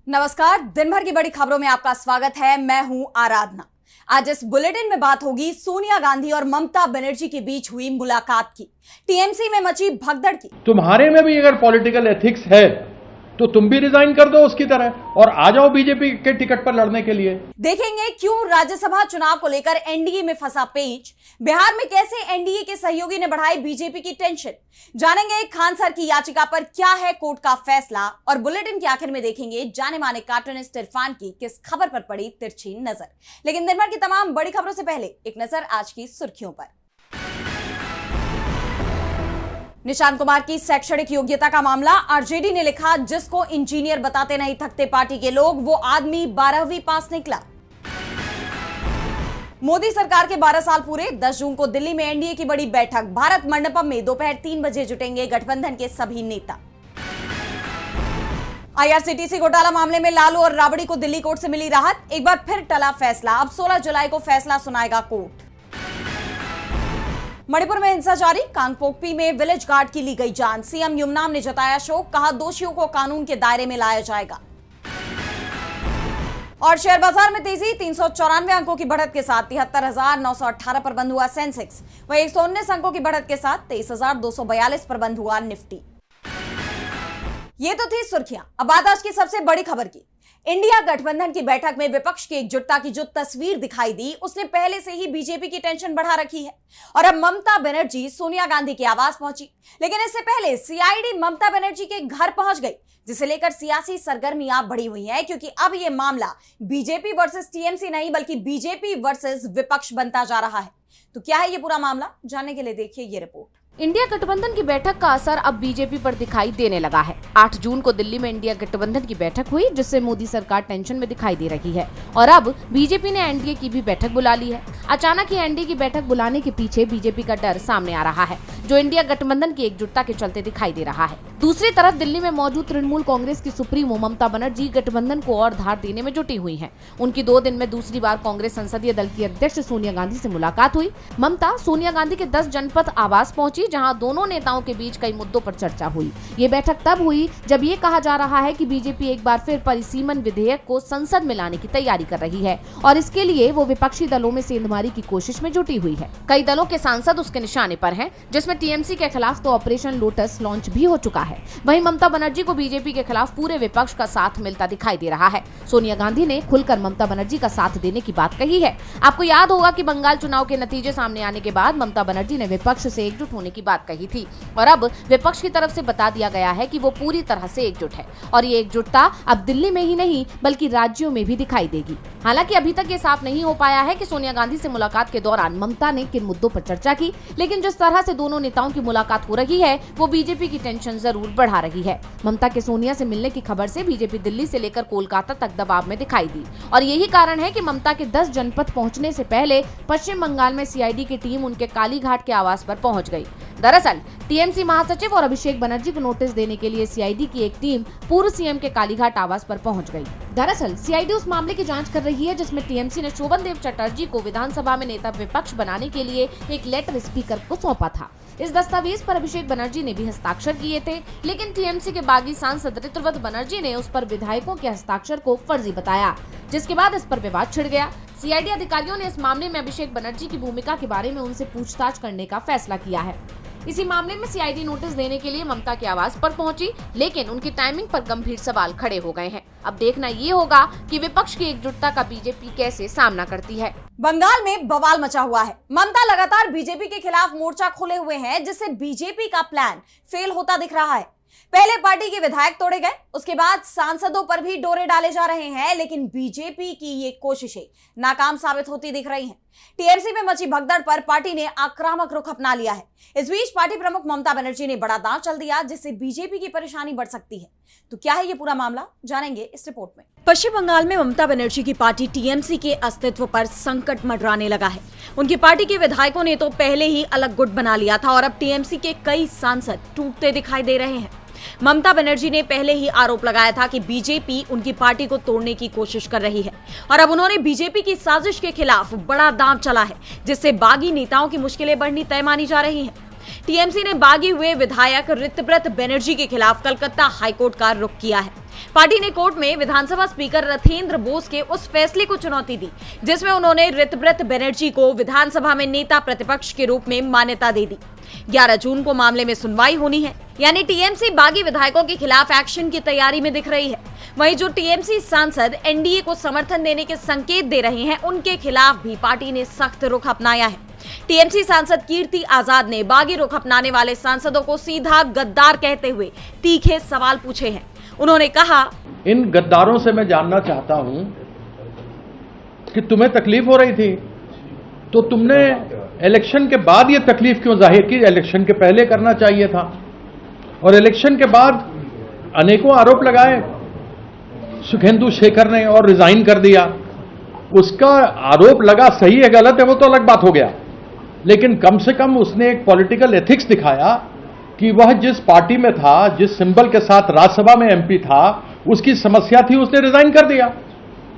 नमस्कार, दिन भर की बड़ी खबरों में आपका स्वागत है। मैं हूं आराधना। आज इस बुलेटिन में बात होगी सोनिया गांधी और ममता बनर्जी के बीच हुई मुलाकात की, टीएमसी में मची भगदड़ की। तुम्हारे में भी अगर पॉलिटिकल एथिक्स है तो तुम भी रिजाइन कर दो उसकी तरह और आ जाओ बीजेपी के टिकट पर लड़ने के लिए। देखेंगे क्यों राज्यसभा चुनाव को लेकर एनडीए में फंसा पेच, बिहार में कैसे एनडीए के सहयोगी ने बढ़ाई बीजेपी की टेंशन, जानेंगे खान सर की याचिका पर क्या है कोर्ट का फैसला, और बुलेटिन के आखिर में देखेंगे जाने माने कार्टूनिस्ट इरफान की किस खबर पर पड़ी तिरछी नजर। लेकिन दिन भर की तमाम बड़ी खबरों से पहले एक नजर आज की सुर्खियों पर। निशांत कुमार की शैक्षणिक योग्यता का मामला, आरजेडी ने लिखा, जिसको इंजीनियर बताते नहीं थकते पार्टी के लोग, वो आदमी 12वीं पास निकला। मोदी सरकार के 12 साल पूरे, 10 जून को दिल्ली में एनडीए की बड़ी बैठक, भारत मंडपम में दोपहर 3 बजे जुटेंगे गठबंधन के सभी नेता। आईआरसीटीसी घोटाला मामले में लालू और राबड़ी को दिल्ली कोर्ट से मिली राहत, एक बार फिर टला फैसला, अब 16 जुलाई को फैसला सुनाएगा कोर्ट। मणिपुर में हिंसा जारी, कांगपोकपी में विलेज गार्ड की ली गई जान, सीएम युमनाम ने जताया शोक, कहा दोषियों को कानून के दायरे में लाया जाएगा। और शेयर बाजार में तेजी, 394 अंकों की बढ़त के साथ 73,918 पर बंद हुआ सेंसेक्स, वहीं 119 अंकों की बढ़त के साथ 23,242 पर बंद हुआ निफ्टी। ये तो थी सुर्खियां। अब बात आज की सबसे बड़ी खबर की। इंडिया गठबंधन की बैठक में विपक्ष की एकजुटता की जो तस्वीर दिखाई दी, उसने पहले से ही बीजेपी की टेंशन बढ़ा रखी है और अब ममता बनर्जी सोनिया गांधी के आवास पहुंची। लेकिन इससे पहले सीआईडी ममता बनर्जी के घर पहुंच गई, जिसे लेकर सियासी सरगर्मियां बढ़ी हुई हैं, क्योंकि अब यह मामला बीजेपी वर्सेस टीएमसी नहीं बल्कि बीजेपी वर्सेस विपक्ष बनता जा रहा है। तो क्या है ये पूरा मामला, जानने के लिए देखिए ये रिपोर्ट। इंडिया गठबंधन की बैठक का असर अब बीजेपी पर दिखाई देने लगा है। 8 जून को दिल्ली में इंडिया गठबंधन की बैठक हुई, जिससे मोदी सरकार टेंशन में दिखाई दे रही है और अब बीजेपी ने एनडीए की भी बैठक बुला ली है। अचानक ही एनडीए की बैठक बुलाने के पीछे बीजेपी का डर सामने आ रहा है, जो इंडिया गठबंधन की एकजुटता के चलते दिखाई दे रहा है। दूसरी तरफ दिल्ली में मौजूद तृणमूल कांग्रेस की सुप्रीमो ममता बनर्जी गठबंधन को और धार देने में जुटी हुई हैं। उनकी 2 दिन में दूसरी बार कांग्रेस संसदीय दल की अध्यक्ष सोनिया गांधी से मुलाकात हुई। ममता सोनिया गांधी के 10 जनपद आवास पहुंची, जहां दोनों नेताओं के बीच कई मुद्दों पर चर्चा हुई। ये बैठक तब हुई जब ये कहा जा रहा है कि बीजेपी एक बार फिर परिसीमन विधेयक को संसद में लाने की तैयारी कर रही है और इसके लिए वो विपक्षी दलों में सेंधमारी की कोशिश में जुटी हुई है। कई दलों के सांसद उसके निशाने पर हैं, जिसमें टीएमसी के खिलाफ तो ऑपरेशन लोटस लॉन्च भी हो चुका है। वहीं ममता बनर्जी को बीजेपी के खिलाफ पूरे विपक्ष का साथ मिलता दिखाई दे रहा है। सोनिया गांधी ने खुलकर ममता बनर्जी का साथ देने की बात कही है। आपको याद होगा कि बंगाल चुनाव के नतीजे सामने आने के बाद ममता बनर्जी ने विपक्ष से एकजुट होने की बात कही थी और अब विपक्ष की तरफ से बता दिया गया है कि वो पूरी तरह से एकजुट है और ये एकजुटता अब दिल्ली में ही नहीं बल्कि राज्यों में भी दिखाई देगी। हालांकि अभी तक ये साफ नहीं हो पाया है कि सोनिया गांधी से मुलाकात के दौरान ममता ने किन मुद्दों पर चर्चा की, लेकिन जिस तरह से दोनों नेताओं की मुलाकात हो रही है वो बीजेपी की टेंशन जरूर बढ़ा रही है। ममता के सोनिया से मिलने की खबर से बीजेपी दिल्ली से लेकर कोलकाता तक दबाव में दिखाई दी और यही कारण है कि ममता के 10 जनपद पहुंचने से पहले पश्चिम बंगाल में सीआईडी की टीम उनके कालीघाट के आवास पर पहुंच गई। दरअसल टीएमसी महासचिव और अभिषेक बनर्जी को नोटिस देने के लिए सीआईडी की एक टीम पूर्व सीएम के कालीघाट आवास पर पहुंच गई। दरअसल सीआईडी उस मामले की जांच कर रही है जिसमें टीएमसी ने शोभन देव चटर्जी को विधानसभा में नेता विपक्ष बनाने के लिए एक लेटर स्पीकर को सौंपा था। इस दस्तावेज पर अभिषेक बनर्जी ने भी हस्ताक्षर किए थे, लेकिन टीएमसी के बागी सांसद ऋतुव्रत बनर्जी ने उस पर विधायकों के हस्ताक्षर को फर्जी बताया, जिसके बाद इस पर विवाद छिड़ गया। सीआईडी अधिकारियों ने इस मामले में अभिषेक बनर्जी की भूमिका के बारे में उनसे पूछताछ करने का फैसला किया है। इसी मामले में सीआईडी नोटिस देने के लिए ममता के आवास पर पहुंची, लेकिन उनकी टाइमिंग पर गंभीर सवाल खड़े हो गए हैं। अब देखना ये होगा कि विपक्ष की एकजुटता का बीजेपी कैसे सामना करती है। बंगाल में बवाल मचा हुआ है। ममता लगातार बीजेपी के खिलाफ मोर्चा खोले हुए हैं, जिससे बीजेपी का प्लान फेल होता दिख रहा है। पहले पार्टी के विधायक तोड़े गए, उसके बाद सांसदों पर भी डोरे डाले जा रहे हैं, लेकिन बीजेपी की ये कोशिशें नाकाम साबित होती दिख रही हैं। टीएमसी में मची भगदड़ पर पार्टी ने आक्रामक रुख अपना लिया है। इस बीच पार्टी प्रमुख ममता बनर्जी ने बड़ा दांव चल दिया, जिससे बीजेपी की परेशानी बढ़ सकती है। तो क्या है ये पूरा मामला, जानेंगे इस रिपोर्ट में। पश्चिम बंगाल में ममता बनर्जी की पार्टी टीएमसी के अस्तित्व पर संकट मंडराने लगा है। उनकी पार्टी के विधायकों ने तो पहले ही अलग गुट बना लिया था और अब टीएमसी के कई सांसद टूटते दिखाई दे रहे हैं। ममता बनर्जी ने पहले ही आरोप लगाया था कि बीजेपी उनकी पार्टी को तोड़ने की कोशिश कर रही है और अब उन्होंने बीजेपी की साजिश के खिलाफ बड़ा दांव चला है, जिससे बागी नेताओं की मुश्किलें बढ़नी तय मानी जा रही हैं। टीएमसी ने बागी हुए विधायक ऋतुव्रत बनर्जी के खिलाफ कलकत्ता हाईकोर्ट का रुख किया है। पार्टी ने कोर्ट में विधानसभा स्पीकर रथेंद्र बोस के उस फैसले को चुनौती दी जिसमें उन्होंने ऋतव्रत बनर्जी को विधानसभा में नेता प्रतिपक्ष के रूप में मान्यता दे दी। 11 जून को मामले में सुनवाई होनी है, यानी टीएमसी बागी विधायकों के खिलाफ एक्शन की तैयारी में दिख रही है। वहीं जो टीएमसी सांसद एनडीए को समर्थन देने के संकेत दे रहे हैं, उनके खिलाफ भी पार्टी ने सख्त रुख अपनाया है। टीएमसी सांसद कीर्ति आजाद ने बागी रुख अपनाने वाले सांसदों को सीधा गद्दार कहते हुए तीखे सवाल पूछे हैं। उन्होंने कहा, इन गद्दारों से मैं जानना चाहता हूं कि तुम्हें तकलीफ हो रही थी तो तुमने इलेक्शन के बाद ये तकलीफ क्यों जाहिर की? इलेक्शन के पहले करना चाहिए था। और इलेक्शन के बाद अनेकों आरोप लगाए सुखेंदु शेखर ने और रिजाइन कर दिया। उसका आरोप लगा, सही है गलत है वो तो अलग बात हो गया, लेकिन कम से कम उसने एक पॉलिटिकल एथिक्स दिखाया कि वह जिस पार्टी में था, जिस सिंबल के साथ राज्यसभा में एमपी था, उसकी समस्या थी, उसने रिजाइन कर दिया।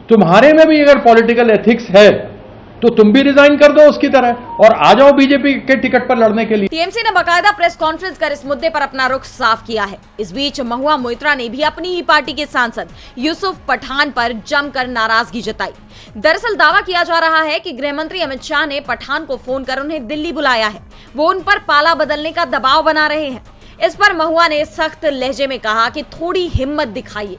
तुम्हारे में भी अगर पॉलिटिकल एथिक्स है तो तुम भी रिजाइन कर दो उसकी तरह और आ जाओ बीजेपी के टिकट पर लड़ने के लिए। टीएमसी ने बाकायदा प्रेस कॉन्फ्रेंस कर इस मुद्दे पर अपना रुख साफ किया है। इस बीच महुआ मोइत्रा ने भी अपनी ही पार्टी के सांसद यूसुफ पठान पर जमकर नाराजगी जताई। दरअसल दावा किया जा रहा है कि गृह मंत्री अमित शाह ने पठान को फोन कर उन्हें दिल्ली बुलाया है, वो उन पर पाला बदलने का दबाव बना रहे हैं। इस पर महुआ ने सख्त लहजे में कहा कि थोड़ी हिम्मत दिखाइए।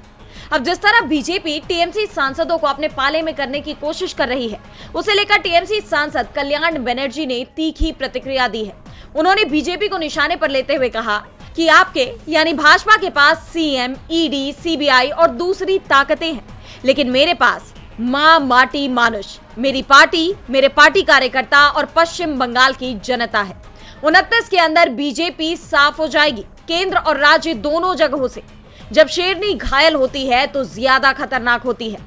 अब जिस तरह बीजेपी टीएमसी सांसदों को अपने पाले में करने की कोशिश कर रही है, उसे लेकर टीएमसी सांसद कल्याण बनर्जी ने तीखी प्रतिक्रिया दी है। उन्होंने बीजेपी को निशाने पर लेते हुए कहा कि आपके यानी भाजपा के पास सीएम, ईडी, सीबीआई और दूसरी ताकतें हैं, लेकिन मेरे पास मां, माटी, मानुष, मेरी पार्टी, मेरे पार्टी कार्यकर्ता और पश्चिम बंगाल की जनता है। 29 के अंदर बीजेपी साफ हो जाएगी, केंद्र और राज्य दोनों जगहों से। जब शेरनी घायल होती है तो ज्यादा खतरनाक होती है।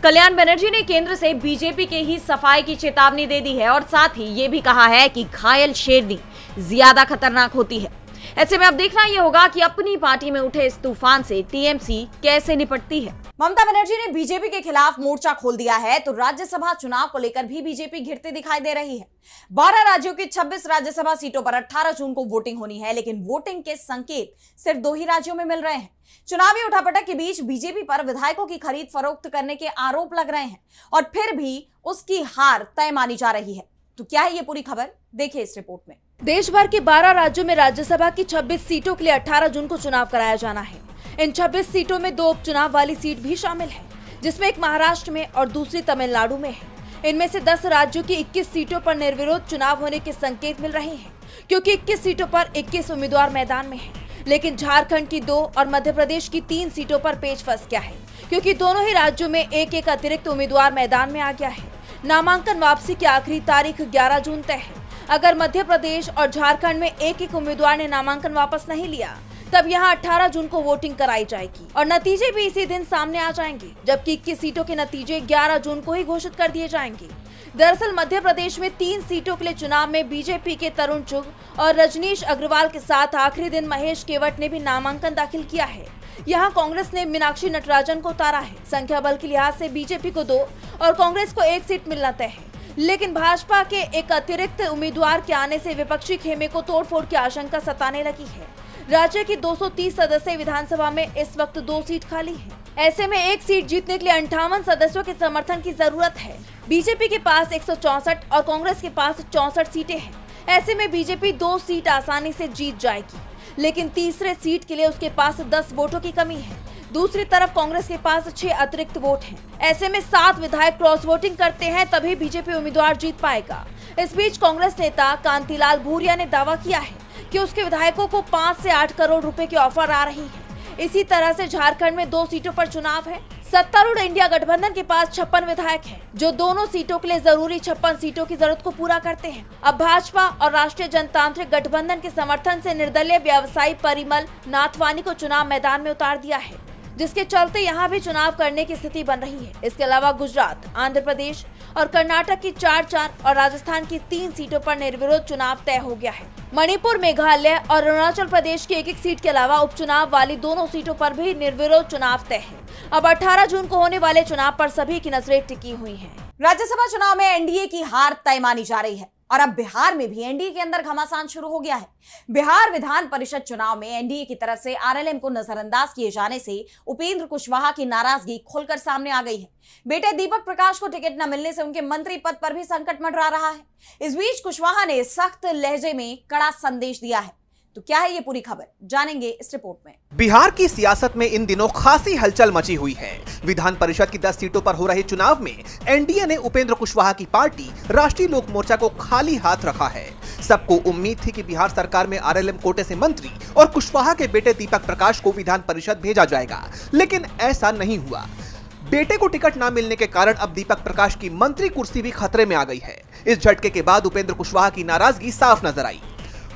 कल्याण बनर्जी ने केंद्र से बीजेपी के ही सफाई की चेतावनी दे दी है और साथ ही ये भी कहा है कि घायल शेरनी ज्यादा खतरनाक होती है। ऐसे में अब देखना यह होगा कि अपनी पार्टी में उठे इस तूफान से टीएमसी कैसे निपटती है। ममता बनर्जी ने बीजेपी के खिलाफ मोर्चा खोल दिया है तो राज्यसभा चुनाव को लेकर भी बीजेपी घिरती दिखाई दे रही है। 12 राज्यों की 26 राज्यसभा सीटों पर 18 जून को वोटिंग होनी है, लेकिन वोटिंग के संकेत सिर्फ 2 ही राज्यों में मिल रहे हैं। चुनावी उठापटक के बीच बीजेपी पर विधायकों की खरीद फरोख्त करने के आरोप लग रहे हैं और फिर भी उसकी हार तय मानी जा रही है। तो क्या है ये पूरी खबर, देखिए इस रिपोर्ट में। देश भर के 12 राज्यों में राज्यसभा की 26 सीटों के लिए 18 जून को चुनाव कराया जाना है। इन 26 सीटों में 2 उपचुनाव वाली सीट भी शामिल है, जिसमें एक महाराष्ट्र में और दूसरी तमिलनाडु में है। इनमें से 10 राज्यों की 21 सीटों पर निर्विरोध चुनाव होने के संकेत मिल रहे हैं, क्योंकि 21 सीटों पर 21 उम्मीदवार मैदान में हैं। लेकिन झारखंड की 2 और मध्य प्रदेश की 3 सीटों पर पेच फंस गया है, क्योंकि दोनों ही राज्यों में एक अतिरिक्त उम्मीदवार मैदान में आ गया है। नामांकन वापसी की आखिरी तारीख 11 जून तय है। अगर मध्य प्रदेश और झारखंड में एक उम्मीदवार ने नामांकन वापस नहीं लिया, तब यहां 18 जून को वोटिंग कराई जाएगी और नतीजे भी इसी दिन सामने आ जाएंगे, जबकि 21 सीटों के नतीजे 11 जून को ही घोषित कर दिए जाएंगे। दरअसल मध्य प्रदेश में 3 सीटों के लिए चुनाव में बीजेपी के तरुण चुग और रजनीश अग्रवाल के साथ आखिरी दिन महेश केवट ने भी नामांकन दाखिल किया है। यहाँ कांग्रेस ने मीनाक्षी नटराजन को उतारा है। संख्या बल के लिहाज से बीजेपी को 2 और कांग्रेस को 1 सीट मिलना तय है, लेकिन भाजपा के एक अतिरिक्त उम्मीदवार के आने से विपक्षी खेमे को तोड़फोड़ की आशंका सताने लगी है। राज्य की 230 सदस्यीय विधानसभा में इस वक्त 2 सीट खाली है। ऐसे में 1 सीट जीतने के लिए 58 सदस्यों के समर्थन की जरूरत है। बीजेपी के पास 164 और कांग्रेस के पास 64 सीटें हैं। ऐसे में बीजेपी 2 सीट आसानी से जीत जाएगी, लेकिन तीसरे सीट के लिए उसके पास 10 वोटों की कमी है। दूसरी तरफ कांग्रेस के पास 6 अतिरिक्त वोट हैं। ऐसे में 7 विधायक क्रॉस वोटिंग करते हैं, तभी बीजेपी उम्मीदवार जीत पाएगा। इस बीच कांग्रेस नेता कांतिलाल भूरिया ने दावा किया है कि उसके विधायकों को 5 से 8 करोड़ रुपए की ऑफर आ रही है। इसी तरह से झारखंड में 2 सीटों पर चुनाव है। सत्तारूढ़ इंडिया गठबंधन के पास 56 विधायक हैं, जो दोनों सीटों के लिए जरूरी 56 सीटों की जरूरत को पूरा करते हैं। अब भाजपा और राष्ट्रीय जनतांत्रिक गठबंधन के समर्थन से निर्दलीय व्यवसायी परिमल नाथवानी को चुनाव मैदान में उतार दिया है, जिसके चलते यहाँ भी चुनाव करने की स्थिति बन रही है। इसके अलावा गुजरात, आंध्र प्रदेश और कर्नाटक की 4-4 और राजस्थान की 3 सीटों पर निर्विरोध चुनाव तय हो गया है। मणिपुर, मेघालय और अरुणाचल प्रदेश की 1-1 सीट के अलावा उपचुनाव वाली दोनों सीटों पर भी निर्विरोध चुनाव तय है। अब 18 जून को होने वाले चुनाव पर सभी की नजरें टिकी हुई हैं। राज्यसभा चुनाव में एनडीए की हार तय मानी जा रही है। और अब बिहार में भी एनडीए के अंदर घमासान शुरू हो गया है। बिहार विधान परिषद चुनाव में एनडीए की तरफ से आरएलएम को नजरअंदाज किए जाने से उपेंद्र कुशवाहा की नाराजगी खुलकर सामने आ गई है। बेटे दीपक प्रकाश को टिकट न मिलने से उनके मंत्री पद पर भी संकट मंडरा रहा है। इस बीच कुशवाहा ने सख्त लहजे में कड़ा संदेश दिया है। तो क्या है ये पूरी खबर, जानेंगे इस रिपोर्ट में। बिहार की सियासत में इन दिनों खासी हलचल मची हुई है। विधान परिषद की 10 सीटों पर हो रहे चुनाव में एनडीए ने उपेंद्र कुशवाहा की पार्टी राष्ट्रीय लोक मोर्चा को खाली हाथ रखा है। सबको उम्मीद थी कि बिहार सरकार में आरएलएम कोटे से मंत्री और कुशवाहा के बेटे दीपक प्रकाश को विधान परिषद भेजा जाएगा, लेकिन ऐसा नहीं हुआ। बेटे को टिकट न मिलने के कारण अब दीपक प्रकाश की मंत्री कुर्सी भी खतरे में आ गई है। इस झटके के बाद उपेंद्र कुशवाहा की नाराजगी साफ नजर आई।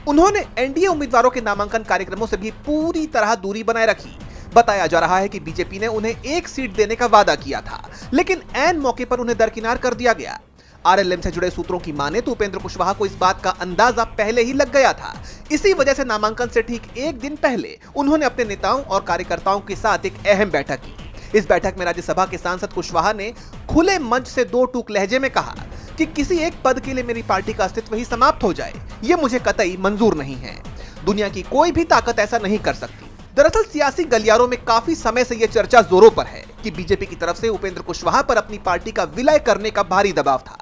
उन्होंने एनडीए उम्मीदवारों के नामांकन कार्यक्रमों से भी पूरी तरह दूरी बनाए रखी। बताया जा रहा है कि बीजेपी ने उन्हें 1 सीट देने का वादा किया था, लेकिन ऐन मौके पर उन्हें दरकिनार कर दिया गया। आरएलएम से जुड़े सूत्रों की माने तो उपेंद्र कुशवाहा को इस बात का अंदाजा पहले ही लग गया था। इसी वजह से नामांकन से ठीक 1 दिन पहले उन्होंने अपने नेताओं और कार्यकर्ताओं के साथ एक अहम बैठक की। इस बैठक में राज्यसभा के सांसद कुशवाहा ने खुले मंच से 2 टूक लहजे में कहा कि किसी एक पद के लिए मेरी पार्टी का अस्तित्व ही समाप्त हो जाए, ये मुझे कतई मंजूर नहीं है। दुनिया की कोई भी ताकत ऐसा नहीं कर सकती। दरअसल सियासी गलियारों में काफी समय से ये चर्चा जोरों पर है कि बीजेपी की तरफ से उपेंद्र कुशवाहा पर अपनी पार्टी का विलय करने का भारी दबाव था।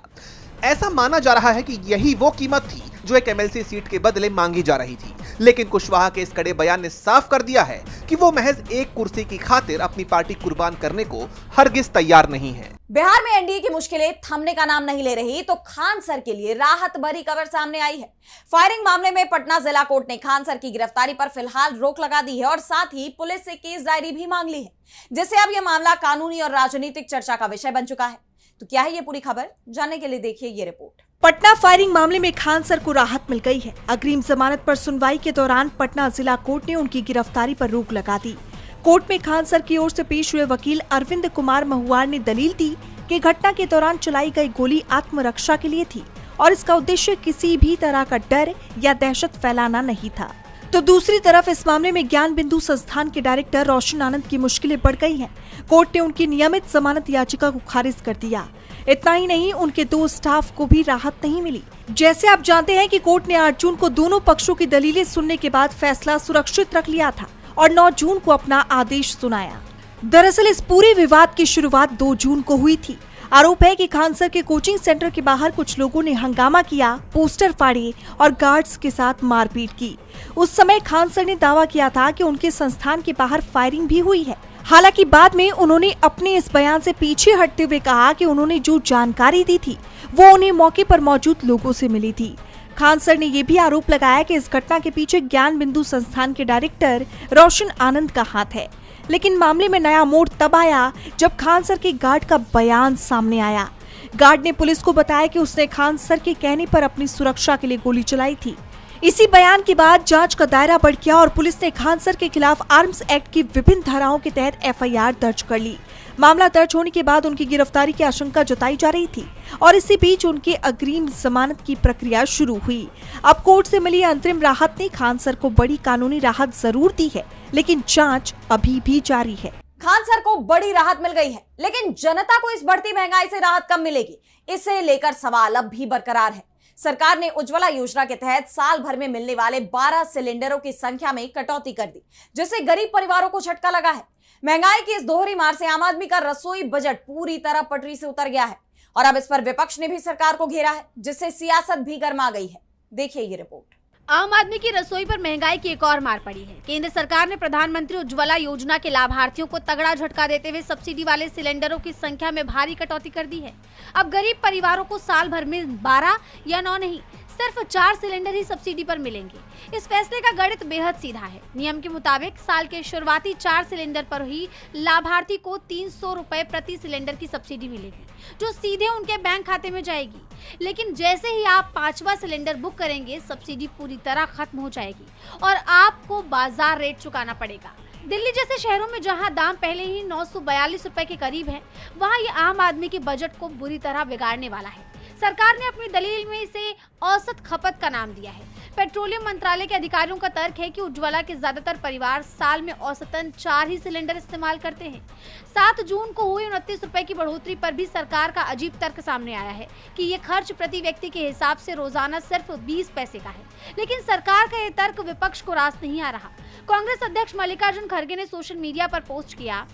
ऐसा माना जा रहा है कि यही वो कीमत थी जो एक एमएलसी सीट के बदले मांगी जा रही थी, लेकिन कुशवाहा के इस कड़े बयान ने साफ कर दिया है कि वो महज एक कुर्सी की खातिर अपनी पार्टी कुर्बान करने को हरगिज तैयार नहीं है। बिहार में एनडीए की मुश्किलें थमने का नाम नहीं ले रही तो खान सर के लिए राहत भरी खबर सामने आई है। फायरिंग मामले में पटना जिला कोर्ट ने खान सर की गिरफ्तारी पर फिलहाल रोक लगा दी है और साथ ही पुलिस से केस डायरी भी मांग ली है, जिससे अब यह मामला कानूनी और राजनीतिक चर्चा का विषय बन चुका है। तो क्या है ये पूरी खबर, जानने के लिए देखिए ये रिपोर्ट। पटना फायरिंग मामले में खान सर को राहत मिल गई है। अग्रिम जमानत पर सुनवाई के दौरान पटना जिला कोर्ट ने उनकी गिरफ्तारी पर रोक लगा दी। कोर्ट में खान सर की ओर से पेश हुए वकील अरविंद कुमार महुआर ने दलील दी कि घटना के दौरान चलाई गई गोली आत्मरक्षा के लिए थी और इसका उद्देश्य किसी भी तरह का डर या दहशत फैलाना नहीं था। तो दूसरी तरफ इस मामले में ज्ञान बिंदु संस्थान के डायरेक्टर रोशन आनंद की मुश्किलें बढ़ गई हैं। कोर्ट ने उनकी नियमित जमानत याचिका को खारिज कर दिया। इतना ही नहीं, उनके 2 स्टाफ को भी राहत नहीं मिली। जैसे आप जानते हैं कि कोर्ट ने 8 जून को दोनों पक्षों की दलीलें सुनने के बाद फैसला सुरक्षित रख लिया था और 9 जून को अपना आदेश सुनाया। दरअसल इस पूरे विवाद की शुरुआत 2 जून को हुई थी। आरोप है कि खान सर के कोचिंग सेंटर के बाहर कुछ लोगों ने हंगामा किया, पोस्टर फाड़े और गार्ड्स के साथ मारपीट की। उस समय खान सर ने दावा किया था कि उनके संस्थान के बाहर फायरिंग भी हुई है। हालांकि बाद में उन्होंने अपने इस बयान से पीछे हटते हुए कहा कि उन्होंने जो जानकारी दी थी वो उन्हें मौके पर मौजूद लोगों से मिली थी। खान सर ने ये भी आरोप लगाया कि इस घटना के पीछे ज्ञान बिंदु संस्थान के डायरेक्टर रोशन आनंद का हाथ है। लेकिन मामले में नया मोड़ तब आया जब खान सर के गार्ड का बयान सामने आया। गार्ड ने पुलिस को बताया कि उसने खान सर के कहने पर अपनी सुरक्षा के लिए गोली चलाई थी। इसी बयान के बाद जांच का दायरा बढ़ गया और पुलिस ने खान सर के खिलाफ आर्म्स एक्ट की विभिन्न धाराओं के तहत एफआईआर दर्ज कर ली। मामला दर्ज होने के बाद उनकी गिरफ्तारी की आशंका जताई जा रही थी और इसी बीच उनके अग्रिम जमानत की प्रक्रिया शुरू हुई। अब कोर्ट से मिली अंतरिम राहत ने खान सर को बड़ी कानूनी राहत जरूर दी है, लेकिन जांच अभी भी जारी है। खान सर को बड़ी राहत मिल गई है, लेकिन जनता को इस बढ़ती महंगाई से राहत कब मिलेगी, इसे लेकर सवाल अब भी बरकरार है। सरकार ने उज्ज्वला योजना के तहत साल भर में मिलने वाले 12 सिलेंडरों की संख्या में कटौती कर दी, जिससे गरीब परिवारों को झटका लगा है। महंगाई की इस दोहरी मार से आम आदमी का रसोई बजट पूरी तरह पटरी से उतर गया है और अब इस पर विपक्ष ने भी सरकार को घेरा है, जिससे सियासत भी गर्मा गई है। देखिए ये रिपोर्ट। आम आदमी की रसोई पर महंगाई की एक और मार पड़ी है। केंद्र सरकार ने प्रधानमंत्री उज्ज्वला योजना के लाभार्थियों को तगड़ा झटका देते हुए सब्सिडी वाले सिलेंडरों की संख्या में भारी कटौती कर दी है। अब गरीब परिवारों को साल भर में 12 या 9 नहीं, सिर्फ 4 सिलेंडर ही सब्सिडी पर मिलेंगे। इस फैसले का गणित बेहद सीधा है। नियम के मुताबिक साल के शुरुआती 4 सिलेंडर पर ही लाभार्थी को 300 रुपए प्रति सिलेंडर की सब्सिडी मिलेगी, जो सीधे उनके बैंक खाते में जाएगी। लेकिन जैसे ही आप 5वां सिलेंडर बुक करेंगे, सब्सिडी पूरी तरह खत्म हो जाएगी और आपको बाजार रेट चुकाना पड़ेगा। दिल्ली जैसे शहरों में जहां दाम पहले ही 942 रुपए के करीब है, वहां ये आम आदमी के बजट को बुरी तरह बिगाड़ने वाला है। सरकार ने अपनी दलील में इसे औसत खपत का नाम दिया है। पेट्रोलियम मंत्रालय के अधिकारियों का तर्क है कि उज्ज्वला के ज्यादातर परिवार साल में औसतन 4 ही सिलेंडर इस्तेमाल करते हैं। 7 जून को हुई 29 रुपए की बढ़ोतरी पर भी सरकार का अजीब तर्क सामने आया है कि ये खर्च प्रति व्यक्ति के हिसाब से रोजाना सिर्फ 20 पैसे का है। लेकिन सरकार का ये तर्क विपक्ष को रास नहीं आ रहा। कांग्रेस अध्यक्ष मल्लिकार्जुन खड़गे ने सोशल मीडिया पर पोस्ट किया,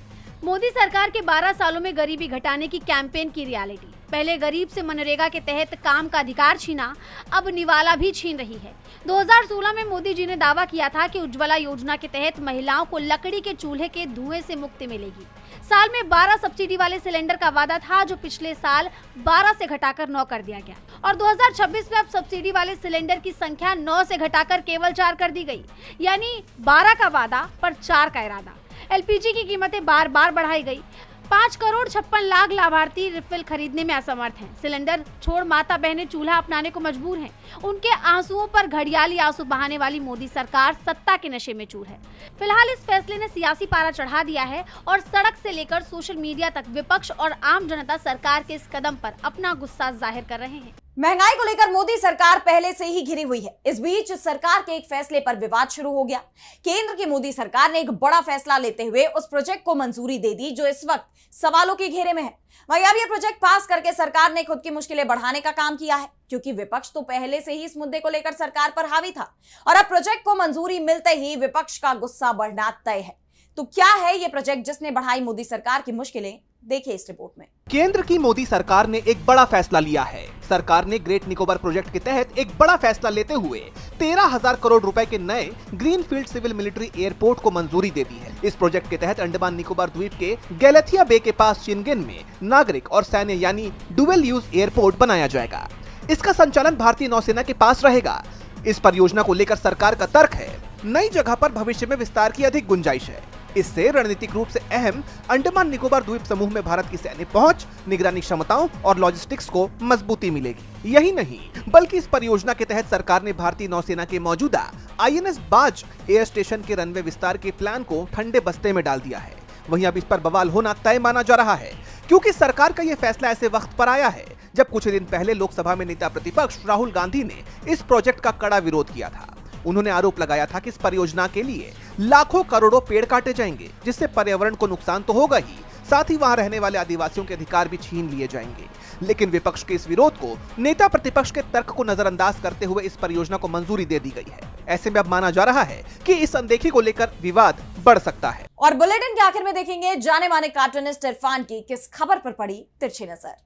मोदी सरकार के 12 सालों में गरीबी घटाने की कैंपेन की रियलिटी। पहले गरीब से मनरेगा के तहत काम का अधिकार छीना, अब निवाला भी छीन रही है। 2016 में मोदी जी ने दावा किया था कि उज्ज्वला योजना के तहत महिलाओं को लकड़ी के चूल्हे के धुएं से मुक्ति मिलेगी। साल में 12 सब्सिडी वाले सिलेंडर का वादा था, जो पिछले साल 12 से घटाकर 9 कर दिया गया और 2026 में अब सब्सिडी वाले सिलेंडर की संख्या 9 से घटाकर केवल 4 कर दी गई। यानी 12 का वादा पर 4 का इरादा। एलपीजी की कीमतें बार बार बढ़ाई गई। 5 करोड़ 56 लाख लाभार्थी रिफिल खरीदने में असमर्थ हैं। सिलेंडर छोड़ माता बहनें चूल्हा अपनाने को मजबूर हैं। उनके आंसुओं पर घड़ियाली आंसू बहाने वाली मोदी सरकार सत्ता के नशे में चूर है। फिलहाल इस फैसले ने सियासी पारा चढ़ा दिया है और सड़क से लेकर सोशल मीडिया तक विपक्ष और आम जनता सरकार के इस कदम पर अपना गुस्सा जाहिर कर रहे हैं। महंगाई को लेकर मोदी सरकार पहले से ही घिरी हुई है। इस बीच सरकार के एक फैसले पर विवाद शुरू हो गया। केंद्र की मोदी सरकार ने एक बड़ा फैसला लेते हुए उस प्रोजेक्ट को मंजूरी दे दी जो इस वक्त सवालों के घेरे में है। वहीं अब यह प्रोजेक्ट पास करके सरकार ने खुद की मुश्किलें बढ़ाने का काम किया है, क्योंकि विपक्ष तो पहले से ही इस मुद्दे को लेकर सरकार पर हावी था और अब प्रोजेक्ट को मंजूरी मिलते ही विपक्ष का गुस्सा बढ़ना तय है। तो क्या है ये प्रोजेक्ट जिसने बढ़ाई मोदी सरकार की मुश्किलें? देखिए इस रिपोर्ट में। केंद्र की मोदी सरकार ने एक बड़ा फैसला लिया है। सरकार ने ग्रेट निकोबार प्रोजेक्ट के तहत एक बड़ा फैसला लेते हुए 13,000 करोड़ रुपए के नए ग्रीनफील्ड सिविल मिलिट्री एयरपोर्ट को मंजूरी दे दी है। इस प्रोजेक्ट के तहत अंडमान निकोबार द्वीप के गैलेथिया बे के पास चिनगेन में नागरिक और सैन्य यानी डुअल यूज एयरपोर्ट बनाया जाएगा। इसका संचालन भारतीय नौसेना के पास रहेगा। इस परियोजना को लेकर सरकार का तर्क है, नई जगह पर भविष्य में विस्तार की अधिक गुंजाइश है। इससे रणनीतिक रूप से अहम अंडमान निकोबार द्वीप समूह में भारत की सैन्य पहुंच, निगरानी क्षमताओं और लॉजिस्टिक्स को मजबूती मिलेगी। यही नहीं, बल्कि इस परियोजना के तहत सरकार ने भारतीय नौसेना के मौजूदा INS बाज एयर स्टेशन के रनवे विस्तार के प्लान को ठंडे बस्ते में डाल दिया है। वहीं अब इस पर बवाल होना तय माना जा रहा है, क्योंकि सरकार का यह फैसला ऐसे वक्त पर आया है जब कुछ दिन पहले लोकसभा में नेता प्रतिपक्ष राहुल गांधी ने इस प्रोजेक्ट का कड़ा विरोध किया था। उन्होंने आरोप लगाया था कि इस परियोजना के लिए लाखों करोड़ों पेड़ काटे जाएंगे, जिससे पर्यावरण को नुकसान तो होगा ही, साथ ही वहां रहने वाले आदिवासियों के अधिकार भी छीन लिए जाएंगे। लेकिन विपक्ष के इस विरोध को नेता प्रतिपक्ष के तर्क को नजरअंदाज करते हुए इस परियोजना को मंजूरी दे दी गई है। ऐसे में अब माना जा रहा है कि इस अनदेखी को लेकर विवाद बढ़ सकता है। और बुलेटिन के आखिर में देखेंगे जाने माने कार्टूनिस्ट इरफान की किस खबर पर पड़ी तिरछी नजर।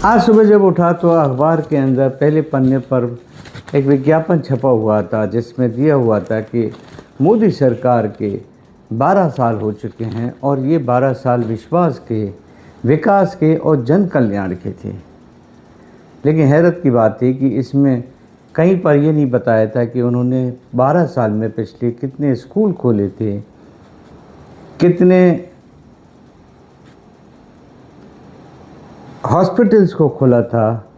आज सुबह जब उठा तो अखबार के अंदर पहले पन्ने पर एक विज्ञापन छपा हुआ था, जिसमें दिया हुआ था कि मोदी सरकार के 12 साल हो चुके हैं और ये 12 साल विश्वास के, विकास के और जन कल्याण के थे। लेकिन हैरत की बात थी कि इसमें कहीं पर ये नहीं बताया था कि उन्होंने 12 साल में पिछले कितने स्कूल खोले थे, कितने हॉस्पिटल्स को खोला था,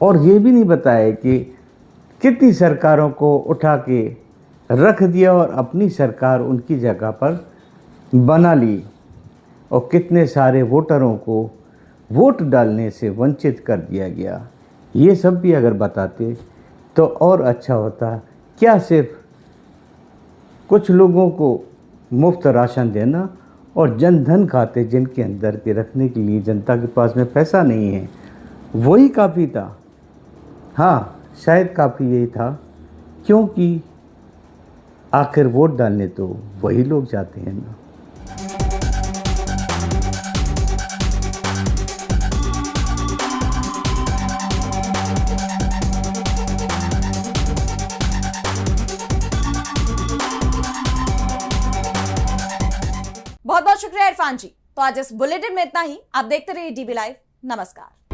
और ये भी नहीं बताया कि कितनी सरकारों को उठा के रख दिया और अपनी सरकार उनकी जगह पर बना ली, और कितने सारे वोटरों को वोट डालने से वंचित कर दिया गया। ये सब भी अगर बताते तो और अच्छा होता। क्या सिर्फ कुछ लोगों को मुफ्त राशन देना और जन धन खाते जिनके अंदर के रखने के लिए जनता के पास में पैसा नहीं है, वही काफ़ी था? हाँ, शायद काफ़ी यही था, क्योंकि आखिर वोट डालने तो वही लोग जाते हैं ना। बहुत बहुत शुक्रिया इरफान जी। तो आज इस बुलेटिन में इतना ही। आप देखते रहिए DB लाइव। नमस्कार।